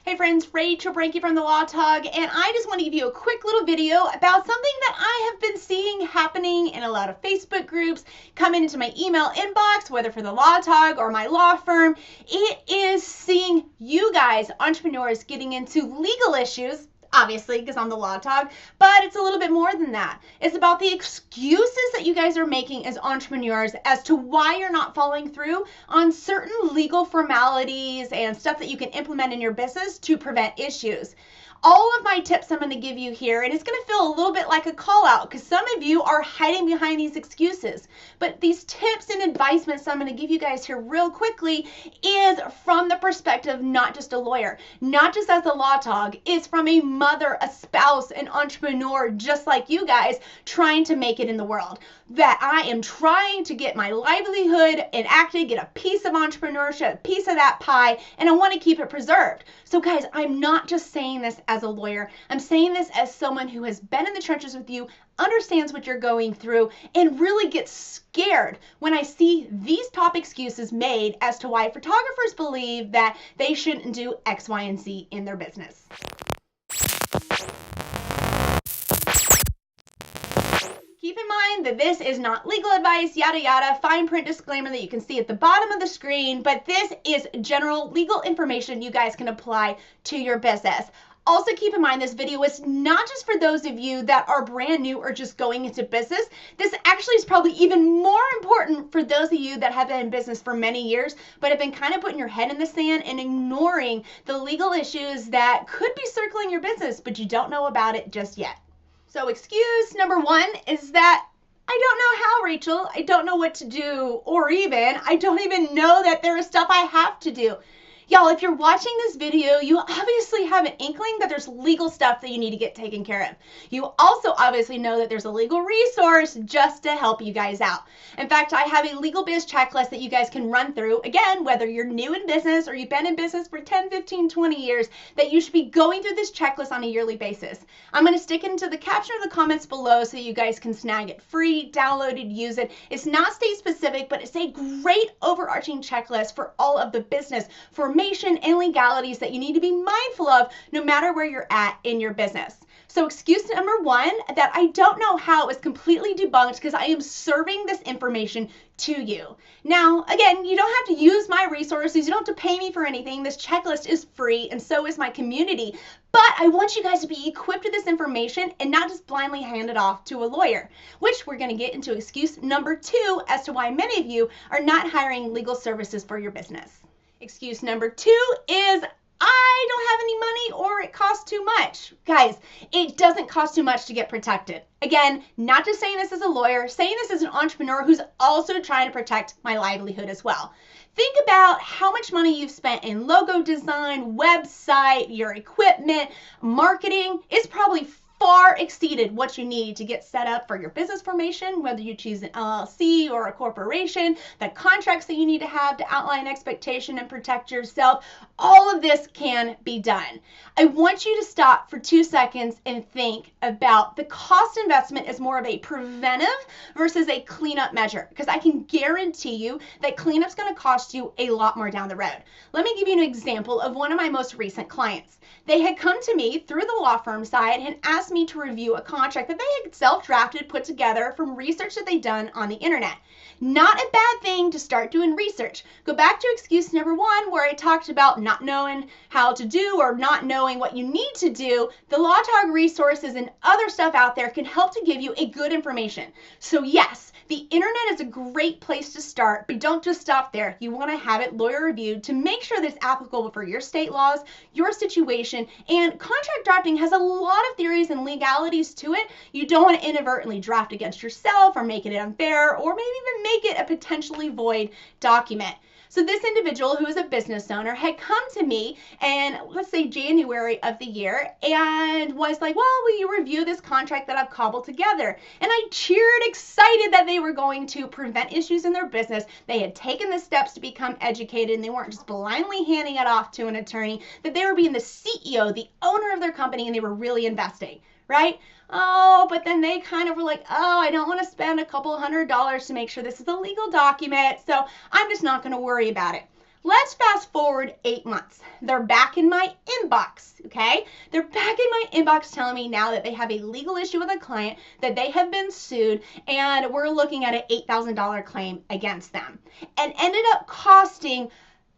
Hey friends, Rachel Branke from TheLawTog, and I just want to give you a quick little video about something that I have been seeing happening in a lot of Facebook groups, coming into my email inbox, whether for TheLawTog or my law firm. It is seeing you guys, entrepreneurs, getting into legal issues, obviously, because I'm TheLawTog, but it's a little bit more than that. It's about the excuses that you guys are making as entrepreneurs as to why you're not following through on certain legal formalities and stuff that you can implement in your business to prevent issues. All of my tips I'm going to give you here, and it's going to feel a little bit like a call out because some of you are hiding behind these excuses. But these tips and advisements I'm going to give you guys here real quickly is from the perspective not just a lawyer, not just as a TheLawTog, it's from a mother, a spouse, an entrepreneur just like you guys trying to make it in the world. That I am trying to get my livelihood enacted, get a piece of entrepreneurship, a piece of that pie, and I want to keep it preserved. So guys, I'm not just saying this as a lawyer. I'm saying this as someone who has been in the trenches with you, understands what you're going through, and really gets scared when I see these top excuses made as to why photographers believe that they shouldn't do X, Y, and Z in their business. Keep in mind that this is not legal advice, yada yada, fine print disclaimer that you can see at the bottom of the screen, but this is general legal information you guys can apply to your business. Also keep in mind this video is not just for those of you that are brand new or just going into business. This actually is probably even more important for those of you that have been in business for many years, but have been kind of putting your head in the sand and ignoring the legal issues that could be circling your business, but you don't know about it just yet. So excuse number one is that I don't know how, Rachel. I don't know what to do, or I don't even know that there is stuff I have to do. Y'all, if you're watching this video, you obviously have an inkling that there's legal stuff that you need to get taken care of. You also obviously know that there's a legal resource just to help you guys out. In fact, I have a legal biz checklist that you guys can run through. Again, whether you're new in business or you've been in business for 10, 15, 20 years, that you should be going through this checklist on a yearly basis. I'm going to stick it into the caption of the comments below so you guys can snag it free, download it, use it. It's not state specific, but it's a great overarching checklist for all of the business formation and legalities that you need to be mindful of no matter where you're at in your business. So excuse number one, that I don't know how, is completely debunked because I am serving this information to you. Now, again, you don't have to use my resources. You don't have to pay me for anything. This checklist is free and so is my community. But I want you guys to be equipped with this information and not just blindly hand it off to a lawyer, which we're going to get into excuse number two as to why many of you are not hiring legal services for your business. Excuse number two is I don't have any money or it costs too much. Guys, it doesn't cost too much to get protected. Again, not just saying this as a lawyer, saying this as an entrepreneur who's also trying to protect my livelihood as well. Think about how much money you've spent in logo design, website, your equipment, marketing. It's probably far exceeded what you need to get set up for your business formation, whether you choose an LLC or a corporation, the contracts that you need to have to outline expectation and protect yourself. All of this can be done. I want you to stop for 2 seconds and think about the cost investment as more of a preventive versus a cleanup measure, because I can guarantee you that cleanup's going to cost you a lot more down the road. Let me give you an example of one of my most recent clients. They had come to me through the law firm side and asked me to review a contract that they had self-drafted, put together from research that they'd done on the internet. Not a bad thing to start doing research. Go back to excuse number one where I talked about not knowing how to do or not knowing what you need to do. The TheLawTog resources and other stuff out there can help to give you a good information. So yes, the internet is a great place to start, but don't just stop there. You want to have it lawyer reviewed to make sure that it's applicable for your state laws, your situation, and contract drafting has a lot of theories and legalities to it. You don't want to inadvertently draft against yourself or make it unfair or maybe even make it a potentially void document. So this individual, who is a business owner, had come to me in, let's say, January of the year and was like, well, will you review this contract that I've cobbled together? And I cheered, excited that they were going to prevent issues in their business. They had taken the steps to become educated and they weren't just blindly handing it off to an attorney, that they were being the CEO, the owner of their company, and they were really investing, right? Oh, but then they kind of were like, oh, I don't want to spend a couple $100 to make sure this is a legal document, so I'm just not going to worry about it. Let's fast forward 8 months. They're back in my inbox, okay? They're back in my inbox telling me now that they have a legal issue with a client, that they have been sued, and we're looking at an $8,000 claim against them. And ended up costing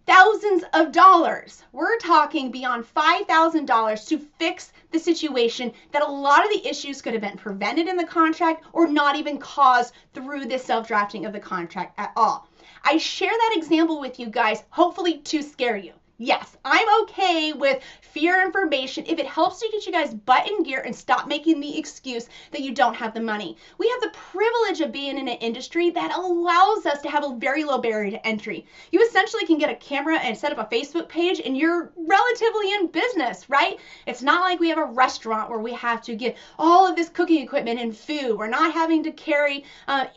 thousands of dollars. We're talking beyond $5,000 to fix the situation that a lot of the issues could have been prevented in the contract or not even caused through the self-drafting of the contract at all. I share that example with you guys, hopefully to scare you. Yes, I'm okay with fear information if it helps to get you guys butt in gear and stop making the excuse that you don't have the money. We have the privilege of being in an industry that allows us to have a very low barrier to entry. You essentially can get a camera and set up a Facebook page and you're relatively in business, right? It's not like we have a restaurant where we have to get all of this cooking equipment and food. We're not having to carry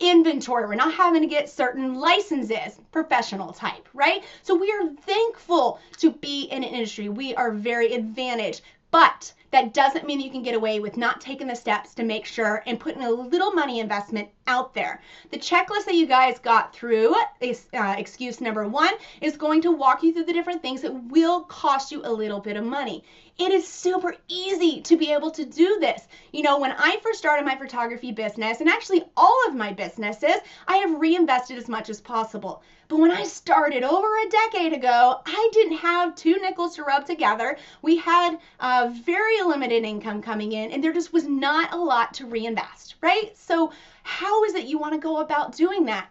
inventory. We're not having to get certain licenses, professional type, right? So we are thankful to be in an industry. We are very advantaged, but that doesn't mean you can get away with not taking the steps to make sure and putting a little money investment out there. The checklist that you guys got through, excuse number 1, is going to walk you through the different things that will cost you a little bit of money. It is super easy to be able to do this. You know, when I first started my photography business, and actually all of my businesses, I have reinvested as much as possible. But when I started over a decade ago, I didn't have 2 nickels to rub together. We had very limited income coming in, and there just was not a lot to reinvest, right? So how is it you want to go about doing that?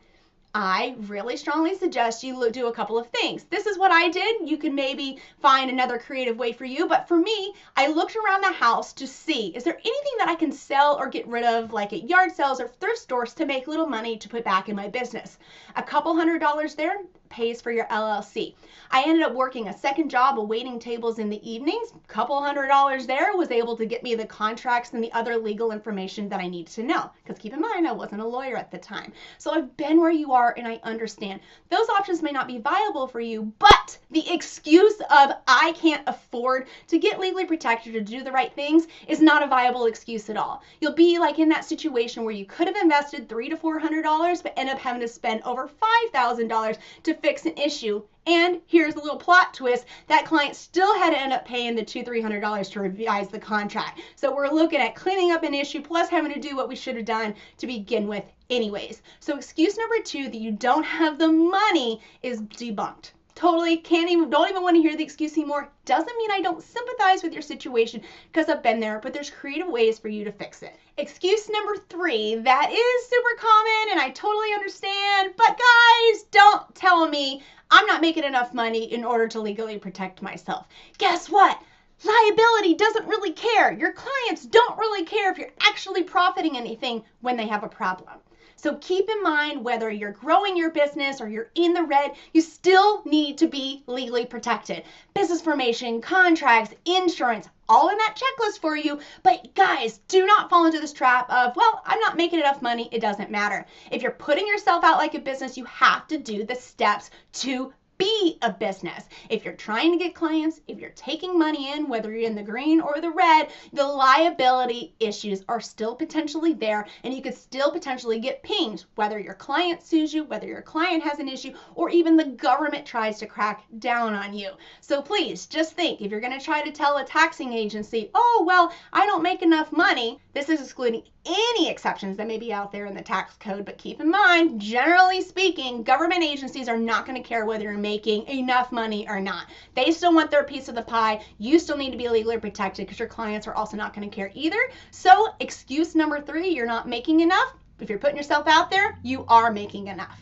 I really strongly suggest you do a couple of things. This is what I did. You can maybe find another creative way for you, but for me, I looked around the house to see, is there anything that I can sell or get rid of, like at yard sales or thrift stores, to make little money to put back in my business? A couple $100 there pays for your LLC. I ended up working a second job of waiting tables in the evenings. A couple $100 there was able to get me the contracts and the other legal information that I needed to know. Because keep in mind, I wasn't a lawyer at the time. So I've been where you are and I understand. Those options may not be viable for you, but the excuse of I can't afford to get legally protected or do the right things is not a viable excuse at all. You'll be like in that situation where you could have invested $300 to $400 but end up having to spend over $5,000 to fix an issue. And here's a little plot twist, that client still had to end up paying the $200 to $300 to revise the contract. So we're looking at cleaning up an issue plus having to do what we should have done to begin with anyways. So excuse number 2, that you don't have the money, is debunked. Totally don't even want to hear the excuse anymore. Doesn't mean I don't sympathize with your situation, because I've been there, but there's creative ways for you to fix it. Excuse number 3, that is super common and I totally understand, but guys, don't tell me I'm not making enough money in order to legally protect myself. Guess what? Liability doesn't really care. Your clients don't really care if you're actually profiting anything when they have a problem. So keep in mind, whether you're growing your business or you're in the red, you still need to be legally protected. Business formation, contracts, insurance, all in that checklist for you. But guys, do not fall into this trap of, well, I'm not making enough money, it doesn't matter. If you're putting yourself out like a business, you have to do the steps to be a business. If you're trying to get clients, if you're taking money in, whether you're in the green or the red, the liability issues are still potentially there, and you could still potentially get pinged, whether your client sues you, whether your client has an issue, or even the government tries to crack down on you. So please just think, if you're going to try to tell a taxing agency, oh, well, I don't make enough money, this is excluding any exceptions that may be out there in the tax code, but keep in mind, generally speaking, government agencies are not going to care whether you're making enough money or not. They still want their piece of the pie. You still need to be legally protected because your clients are also not going to care either. So excuse number 3, you're not making enough. If you're putting yourself out there, you are making enough.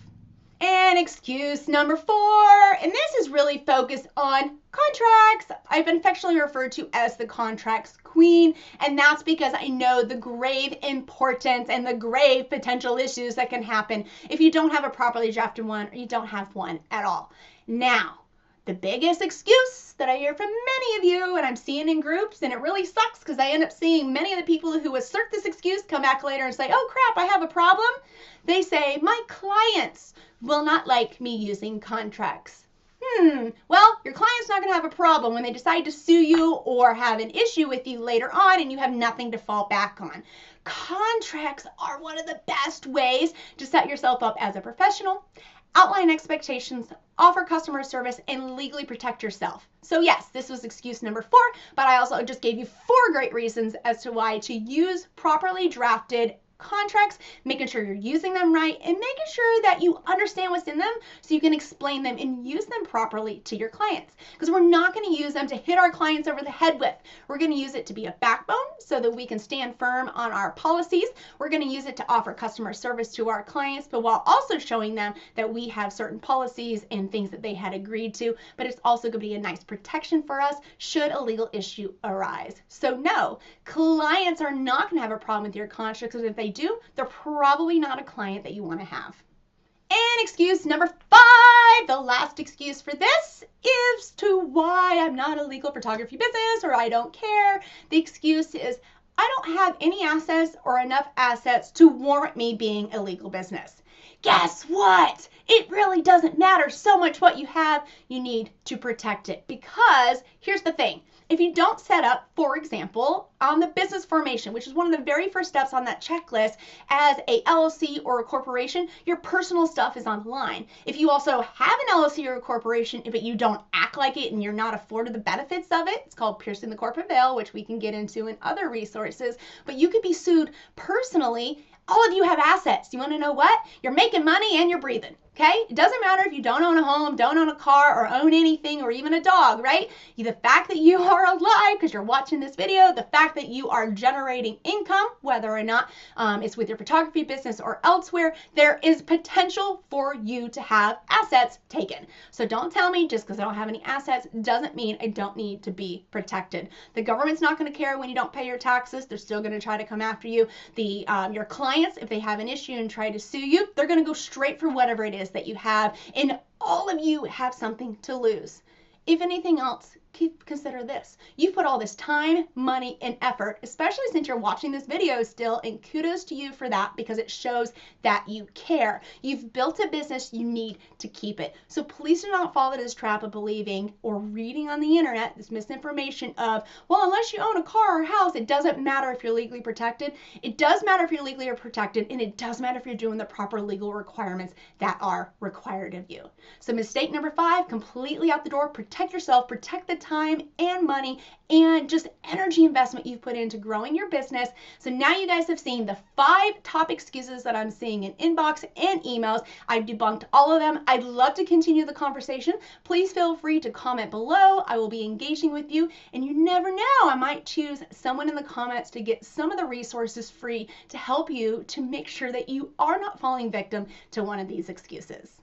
And excuse number 4, and this is really focused on contracts. I've been affectionately referred to as the contracts queen, and that's because I know the grave importance and the grave potential issues that can happen if you don't have a properly drafted one or you don't have one at all. Now, the biggest excuse that I hear from many of you, and I'm seeing in groups, and it really sucks because I end up seeing many of the people who assert this excuse come back later and say, oh crap, I have a problem. They say, my clients will not like me using contracts. Well, your client's not going to have a problem when they decide to sue you or have an issue with you later on and you have nothing to fall back on. Contracts are one of the best ways to set yourself up as a professional, outline expectations, offer customer service, and legally protect yourself. So yes, this was excuse number 4, but I also just gave you 4 great reasons as to why to use properly drafted contracts, making sure you're using them right, and making sure that you understand what's in them so you can explain them and use them properly to your clients. Because we're not going to use them to hit our clients over the head with. We're going to use it to be a backbone so that we can stand firm on our policies. We're going to use it to offer customer service to our clients, but while also showing them that we have certain policies and things that they had agreed to, but it's also going to be a nice protection for us should a legal issue arise. So no, clients are not going to have a problem with your contract, because if they do, they're probably not a client that you want to have. And excuse number 5, the last excuse for this is to why I'm not a legal photography business or I don't care. The excuse is I don't have any assets or enough assets to warrant me being a legal business. Guess what? It really doesn't matter so much what you have. You need to protect it, because here's the thing. If you don't set up, for example, on the business formation, which is one of the very first steps on that checklist, as a LLC or a corporation, your personal stuff is on the line. If you also have an LLC or a corporation, but you don't act like it and you're not afforded the benefits of it, it's called piercing the corporate veil, which we can get into in other resources, but you could be sued personally. All of you have assets. You want to know what? You're making money and you're breathing. Okay? It doesn't matter if you don't own a home, don't own a car, or own anything, or even a dog, right? The fact that you are alive because you're watching this video, the fact that you are generating income, whether or not it's with your photography business or elsewhere, there is potential for you to have assets taken. So don't tell me just because I don't have any assets doesn't mean I don't need to be protected. The government's not going to care when you don't pay your taxes. They're still going to try to come after you. Your clients, if they have an issue and try to sue you, they're going to go straight for whatever it is that you have, and all of you have something to lose. If anything else, consider this. You've put all this time, money, and effort, especially since you're watching this video still, and kudos to you for that, because it shows that you care. You've built a business, you need to keep it. So please do not fall into this trap of believing or reading on the internet this misinformation of, well, unless you own a car or house, it doesn't matter if you're legally protected. It does matter if you're legally protected, and it does matter if you're doing the proper legal requirements that are required of you. So mistake number 5, completely out the door. Protect yourself, protect the time and money and just energy investment you've put into growing your business. So now you guys have seen the 5 top excuses that I'm seeing in inbox and emails. I've debunked all of them. I'd love to continue the conversation. Please feel free to comment below. I will be engaging with you, and you never know, I might choose someone in the comments to get some of the resources free to help you to make sure that you are not falling victim to one of these excuses.